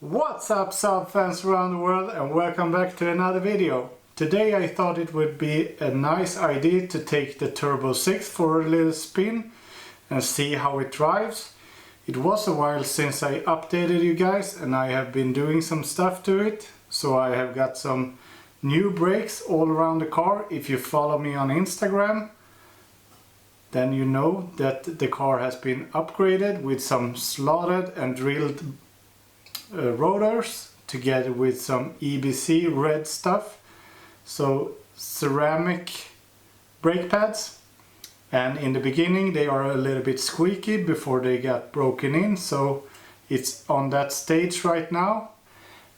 What's up Saab fans around the world, and welcome back to another video. Today I thought it would be a nice idea to take the Turbo 6 for a little spin and see how it drives. It was a while since I updated you guys and I have been doing some stuff to it. So I have got some new brakes all around the car. If you follow me on Instagram, then you know that the car has been upgraded with some slotted and drilled rotors together with some EBC red stuff, so ceramic brake pads, and in the beginning they are a little bit squeaky before they got broken in, so it's on that stage right now.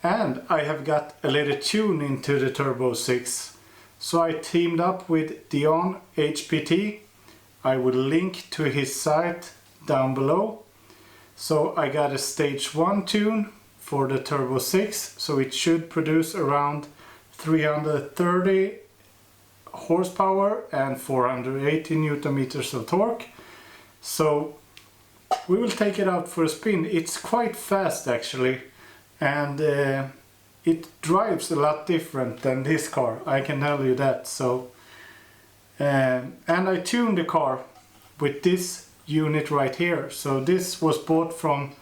And I have got a little tune into the Turbo 6, so I teamed up with DionHPT. I will link to his site down below. So I got a stage 1 tune for the Turbo 6, so it should produce around 330 horsepower and 480 newton meters of torque. So we will take it out for a spin. It's quite fast actually, and it drives a lot different than this car, I can tell you that. So and I tuned the car with this unit right here. So this was bought from,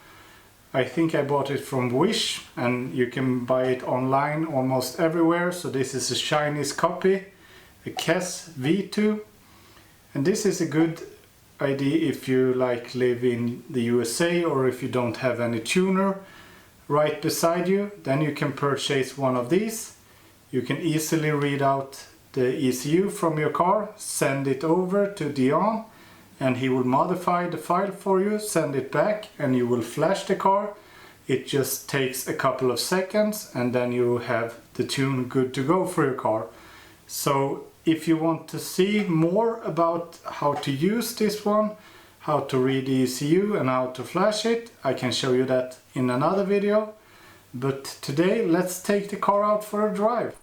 I think I bought it from Wish, and you can buy it online almost everywhere. So this is a Chinese copy, a KES V2, and this is a good idea if you like live in the USA or if you don't have any tuner right beside you. Then you can purchase one of these. You can easily read out the ECU from your car, send it over to Dion, and he will modify the file for you, send it back, and you will flash the car. It just takes a couple of seconds and then you have the tune good to go for your car. So if you want to see more about how to use this one, how to read the ECU and how to flash it, I can show you that in another video. But today let's take the car out for a drive.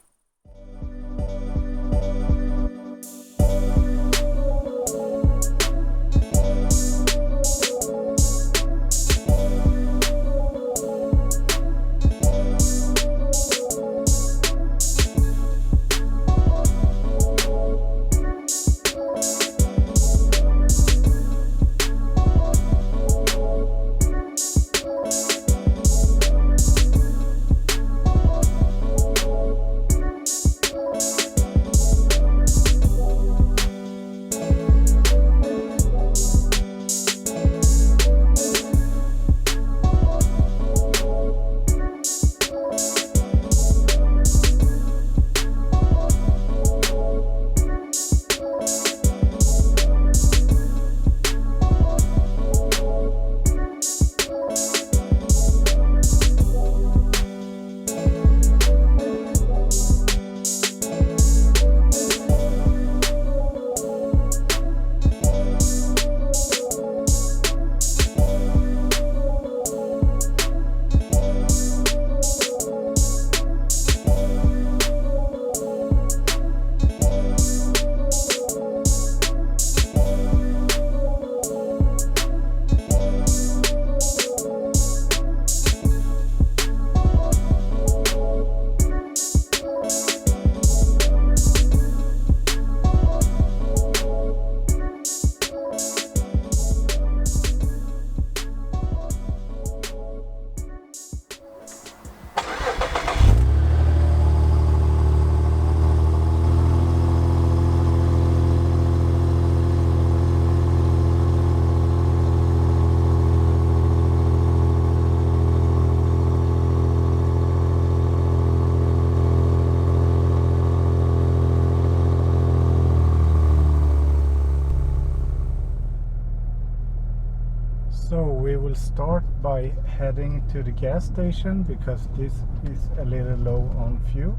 So we will start by heading to the gas station because this is a little low on fuel.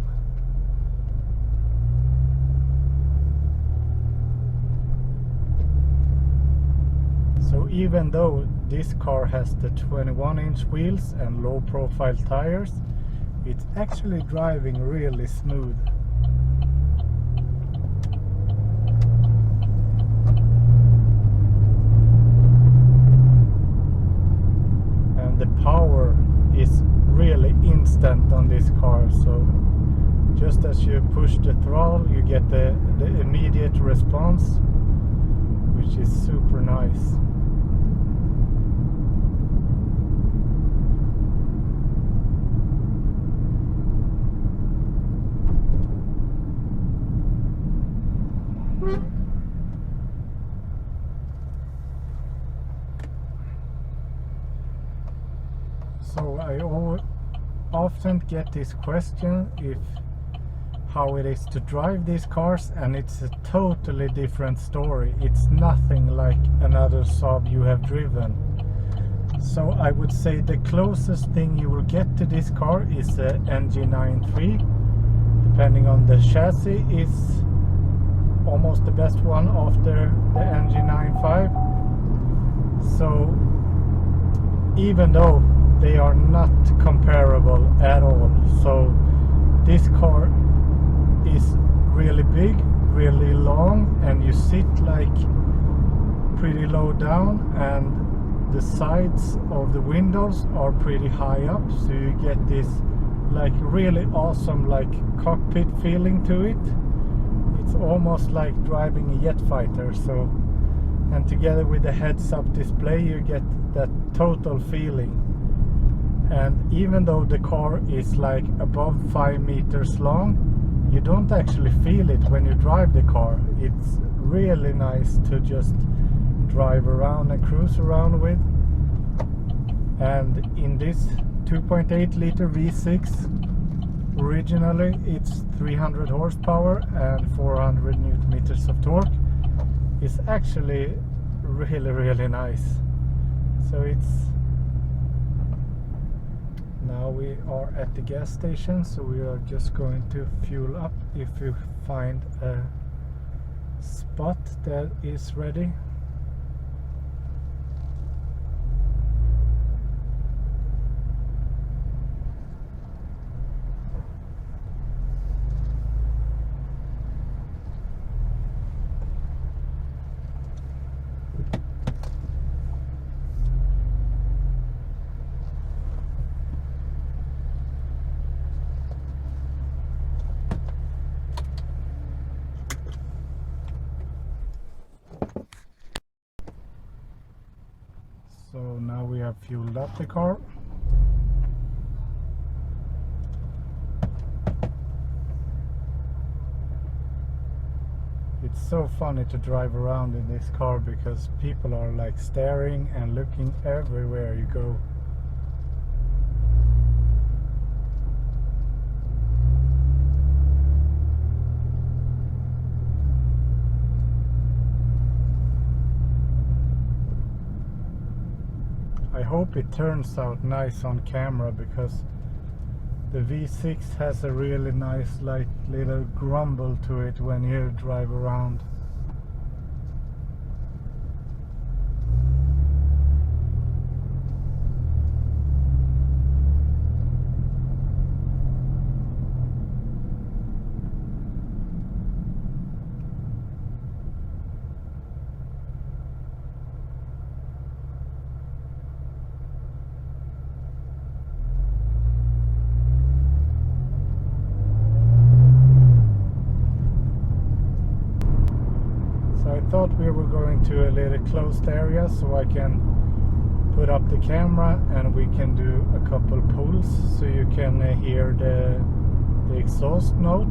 So even though this car has the 21-inch wheels and low profile tires, it's actually driving really smooth. And the power is really instant on this car. So just as you push the throttle, you get the immediate response, which is super nice. So I often get this question if how it is to drive these cars, and it's a totally different story. It's nothing like another Saab you have driven. So I would say the closest thing you will get to this car is the NG93. Depending on the chassis, is almost the best one after the NG95. So even though they are not comparable at all, so this car is really big, really long, and you sit like pretty low down, and the sides of the windows are pretty high up, so you get this like really awesome like cockpit feeling to it. It's almost like driving a jet fighter. So, and together with the heads-up display, you get that total feeling. And even though the car is like above 5 meters long, you don't actually feel it when you drive the car. It's really nice to just drive around and cruise around with. And in this 2.8 liter V6, originally it's 300 horsepower and 400 newton meters of torque. It's actually really nice. So it's now we are at the gas station, so we are just going to fuel up if we find a spot that is ready. So now we have fueled up the car. It's so funny to drive around in this car because people are like staring and looking everywhere you go. I hope it turns out nice on camera, because the V6 has a really nice like little grumble to it when you drive around. I thought we were going to a little closed area so I can put up the camera and we can do a couple pulls so you can hear the exhaust note.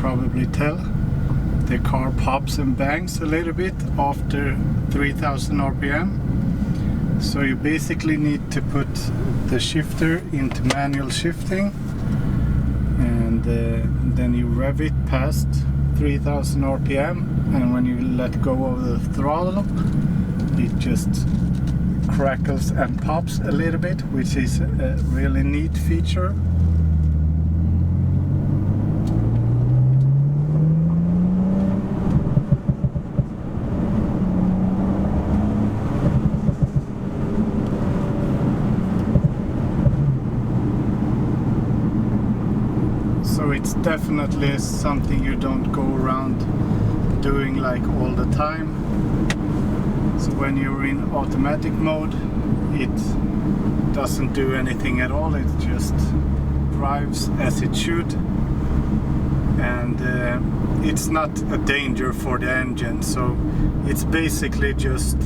probably tell, the car pops and bangs a little bit after 3000 RPM. So you basically need to put the shifter into manual shifting, and then you rev it past 3000 RPM, and when you let go of the throttle, it just crackles and pops a little bit, which is a really neat feature. So it's definitely something you don't go around doing like all the time. So when you're in automatic mode, it doesn't do anything at all. It just drives as it should, and it's not a danger for the engine. So it's basically just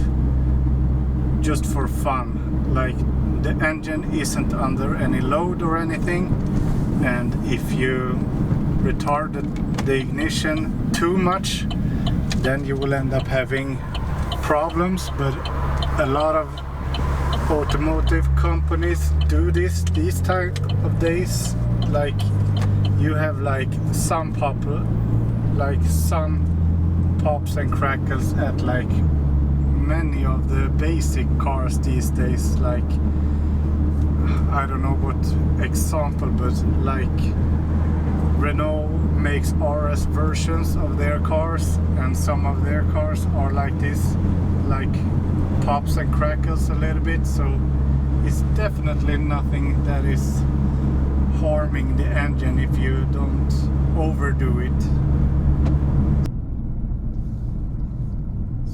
for fun. Like, the engine isn't under any load or anything, and if you retard the ignition too much, then you will end up having problems. But a lot of automotive companies do these type of days. Like, you have like some pops and crackles at like many of the basic cars these days. Like, I don't know what example, but like Renault makes RS versions of their cars, and some of their cars are like this, like pops and crackles a little bit. So it's definitely nothing that is harming the engine if you don't overdo it.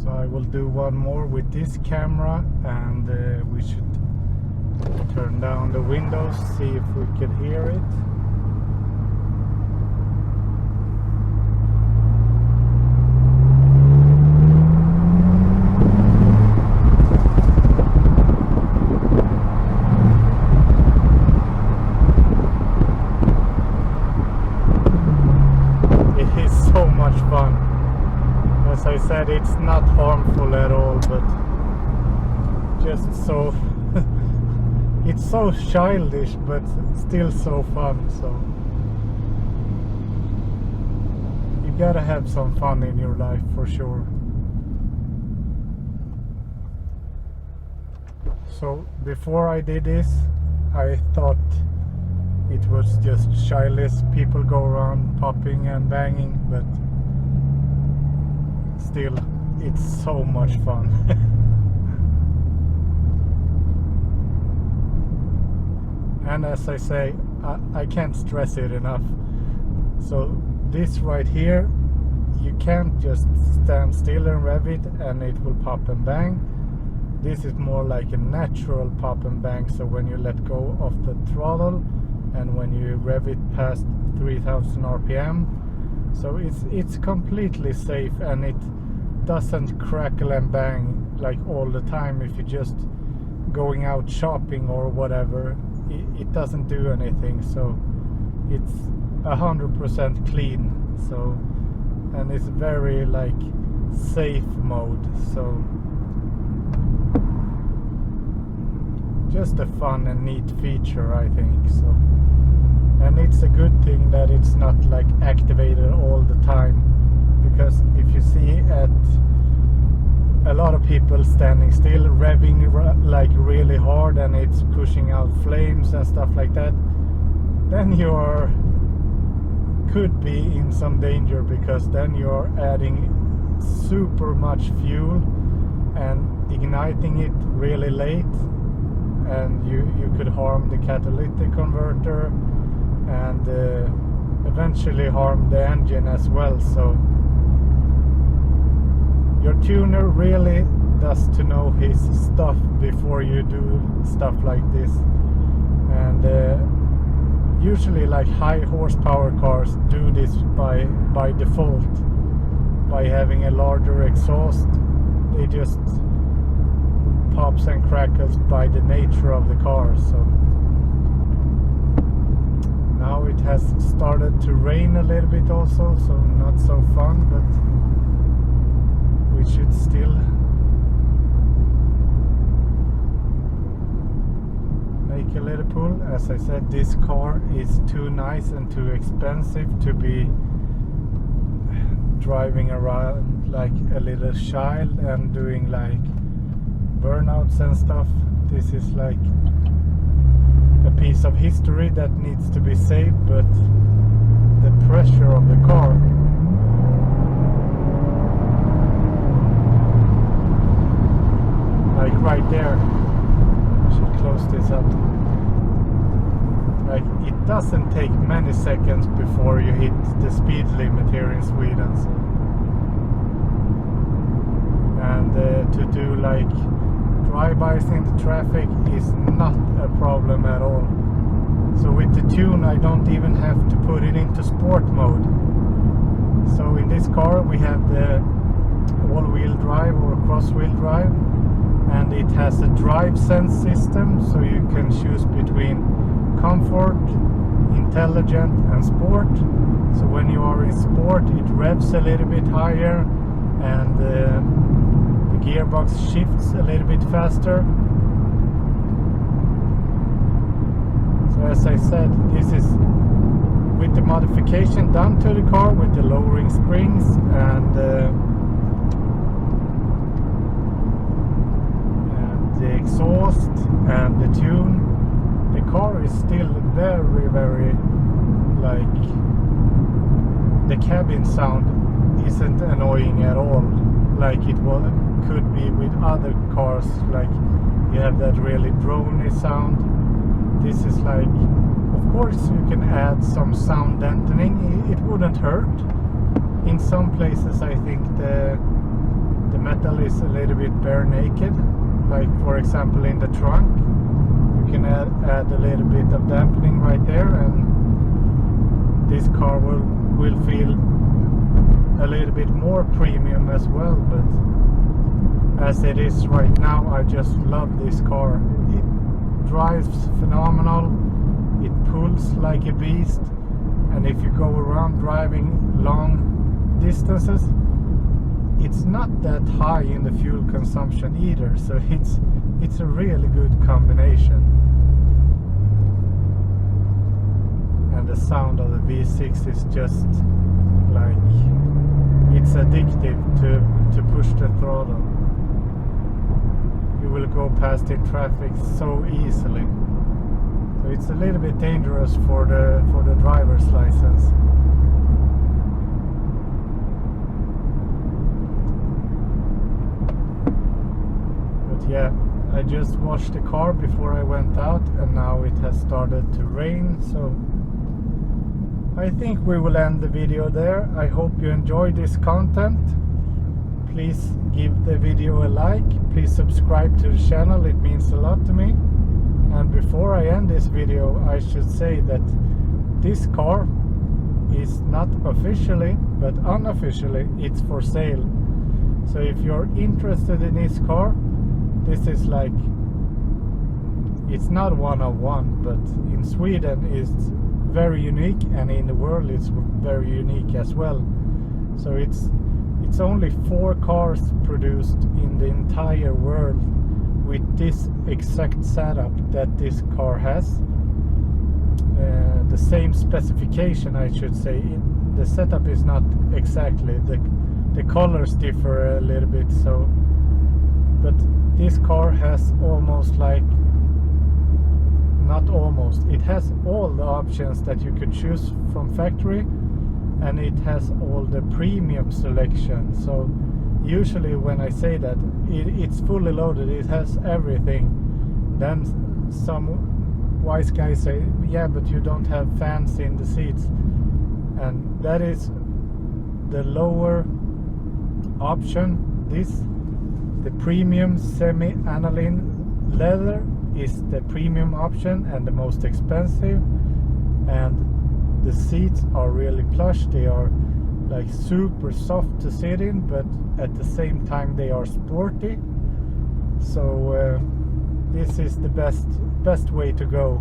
So I will do one more with this camera, and we should turn down the windows, see if we can hear it. It is so much fun. As I said, it's not harmful at all, but just so it's so childish, but still so fun. So you gotta have some fun in your life for sure. So before I did this, I thought it was just childish. People go around popping and banging, but still, it's so much fun. And as I say, I can't stress it enough. So this right here, you can't just stand still and rev it and it will pop and bang. This is more like a natural pop and bang. So when you let go of the throttle and when you rev it past 3000 RPM, so it's completely safe, and it doesn't crackle and bang like all the time. If you're just going out shopping or whatever, it doesn't do anything. So it's 100% clean. So, and it's very like safe mode. So just a fun and neat feature, I think. So, and it's a good thing that it's not like activated all the time, because if you see at a lot of people standing still, revving like really hard, and it's pushing out flames and stuff like that, then you could be in some danger, because then you're adding super much fuel and igniting it really late, and you could harm the catalytic converter and eventually harm the engine as well. So your tuner really does to know his stuff before you do stuff like this. And usually like high horsepower cars do this by default, by having a larger exhaust. They just pops and crackles by the nature of the car. So Now it has started to rain a little bit also, so not so fun, but we should still make a little pull. As I said, this car is too nice and too expensive to be driving around like a little child and doing like burnouts and stuff. This is like a piece of history that needs to be saved, but the pressure of the car, like right there, I should close this up, like it doesn't take many seconds before you hit the speed limit here in Sweden, so. And to do like drive-bys in the traffic is not a problem at all. So with the tune I don't even have to put it into sport mode. So in this car we have the all-wheel drive or cross-wheel drive, and it has a drive sense system, so you can choose between comfort, intelligent and sport. So when you are in sport it revs a little bit higher, and the gearbox shifts a little bit faster. So as I said, this is with the modification done to the car, with the lowering springs and the exhaust and the tune. The car is still very, very, like, the cabin sound isn't annoying at all, like it could be with other cars. Like you have that really drony sound. This is like, of course you can add some sound dampening, it wouldn't hurt. In some places I think the metal is a little bit bare naked, like for example in the trunk. You can add a little bit of dampening right there, and this car will feel a little bit more premium as well. But as it is right now, I just love this car. It drives phenomenal, it pulls like a beast, and if you go around driving long distances, it's not that high in the fuel consumption either, so it's a really good combination. And the sound of the V6 is just like, it's addictive to push the throttle. You will go past in traffic so easily. So it's a little bit dangerous for the driver's license. But yeah, I just washed the car before I went out, and now it has started to rain, so I think we will end the video there. I hope you enjoyed this content. Please give the video a like, please subscribe to the channel, it means a lot to me. And before I end this video, I should say that this car is not officially, but unofficially, it's for sale. So if you're interested in this car, this is like, it's not one of one, but in Sweden it's very unique, and in the world it's very unique as well. So it's only 4 cars produced in the entire world with this exact setup that this car has. The same specification, I should say. The setup is not exactly, the colors differ a little bit, so, but this car has almost like, not almost, it has all the options that you could choose from factory, and it has all the premium selection. So usually when I say that it's fully loaded, it has everything, then some wise guys say, yeah, but you don't have fans in the seats, and that is the lower option. The premium semi-aniline leather is the premium option and the most expensive, and the seats are really plush. They are like super soft to sit in, but at the same time they are sporty. So this is the best way to go,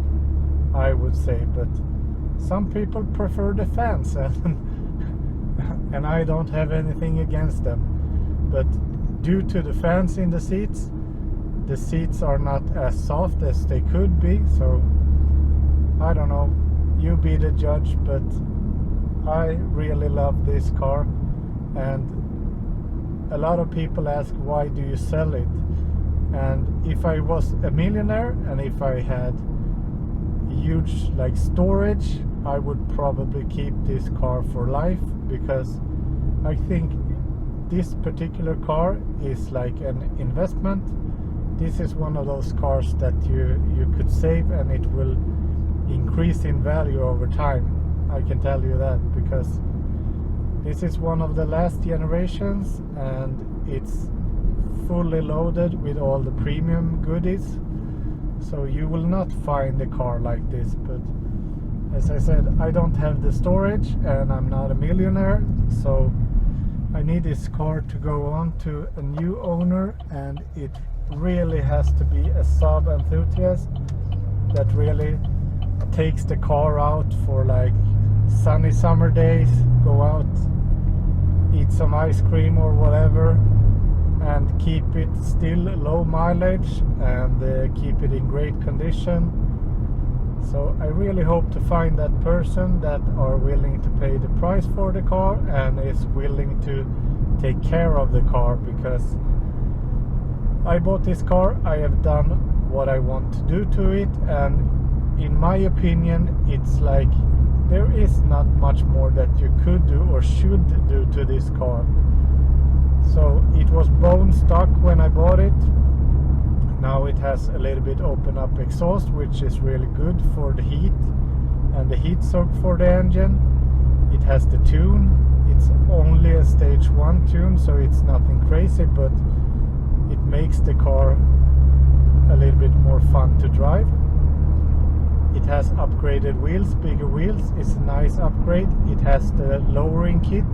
I would say. But some people prefer the fans, and I don't have anything against them, but due to the fans in the seats are not as soft as they could be. So I don't know, you be the judge, but I really love this car. And a lot of people ask, why do you sell it? And if I was a millionaire and if I had huge like storage, I would probably keep this car for life, because I think this particular car is like an investment. This is one of those cars that you could save and it will increase in value over time. I can tell you that, because this is one of the last generations and it's fully loaded with all the premium goodies. So you will not find a car like this. But as I said, I don't have the storage and I'm not a millionaire, so I need this car to go on to a new owner, and it really has to be a Saab enthusiast that really takes the car out for like sunny summer days, go out, eat some ice cream or whatever, and keep it still low mileage and keep it in great condition. So I really hope to find that person that are willing to pay the price for the car and is willing to take care of the car, because I bought this car, I have done what I want to do to it, and in my opinion it's like there is not much more that you could do or should do to this car. So it was bone stock when I bought it. Now it has a little bit open up exhaust, which is really good for the heat and the heat soak for the engine. It has the tune. It's only a stage 1 tune, so it's nothing crazy, but it makes the car a little bit more fun to drive. It has upgraded wheels, bigger wheels. It's a nice upgrade. It has the lowering kit,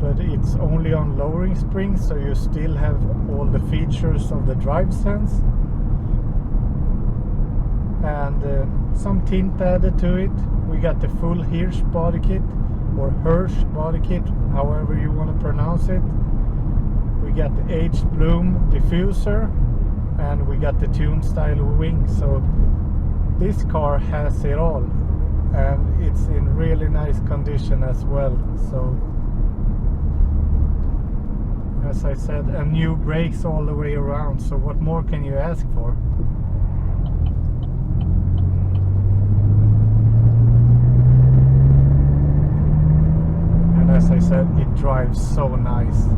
but it's only on lowering springs, so you still have all the features of the drive sense. And some tint added to it. We got the full Hirsch body kit, or Hirsch body kit, however you want to pronounce it. We got the aged bloom diffuser, and we got the tune style wing. So this car has it all, and it's in really nice condition as well. So as I said, and new brakes all the way around, so what more can you ask for? And as I said, it drives so nice.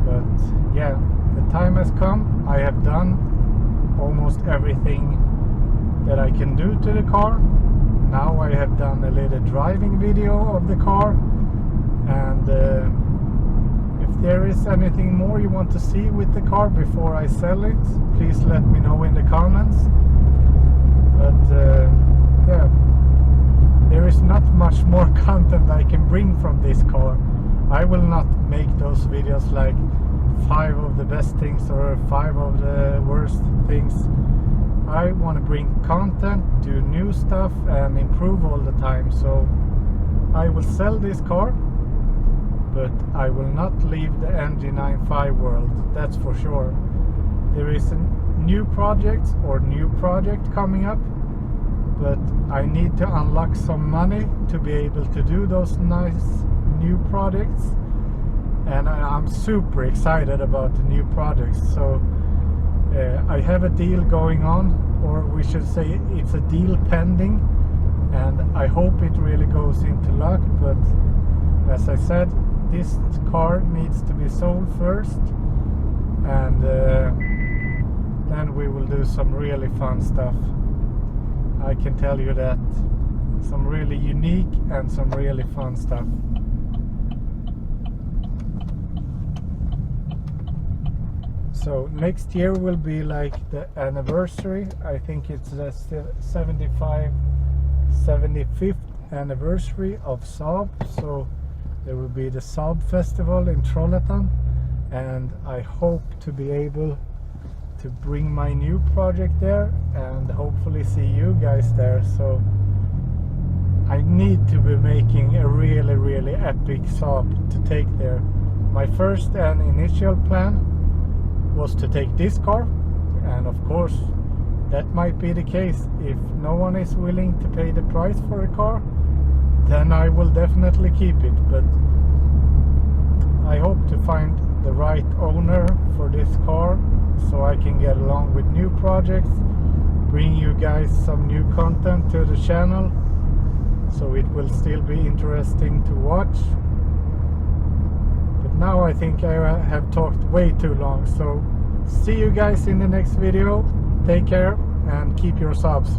But yeah, the time has come. I have done almost everything that I can do to the car. Now I have done a little driving video of the car, and if there is anything more you want to see with the car before I sell it, please let me know in the comments. But yeah, there is not much more content I can bring from this car. I will not make those videos like 5 of the best things or 5 of the worst things. I want to bring content, do new stuff, and improve all the time. So I will sell this car, but I will not leave the NG95 world, that's for sure. There is a new project coming up, but I need to unlock some money to be able to do those nice new projects, and I'm super excited about the new projects. So I have a deal going on, or we should say it's a deal pending, and I hope it really goes into luck. But as I said, this car needs to be sold first, and then we will do some really fun stuff. I can tell you that. Some really unique and some really fun stuff. So next year will be like the anniversary. I think it's the 75th anniversary of Saab. So there will be the Saab festival in Trollhättan, and I hope to be able to bring my new project there and hopefully see you guys there. So I need to be making a really epic Saab to take there. My first and initial plan was to take this car, and of course that might be the case. If no one is willing to pay the price for a car, then I will definitely keep it, but I hope to find the right owner for this car so I can get along with new projects, bring you guys some new content to the channel, so it will still be interesting to watch. But now I think I have talked way too long, so see you guys in the next video. Take care and keep your subs.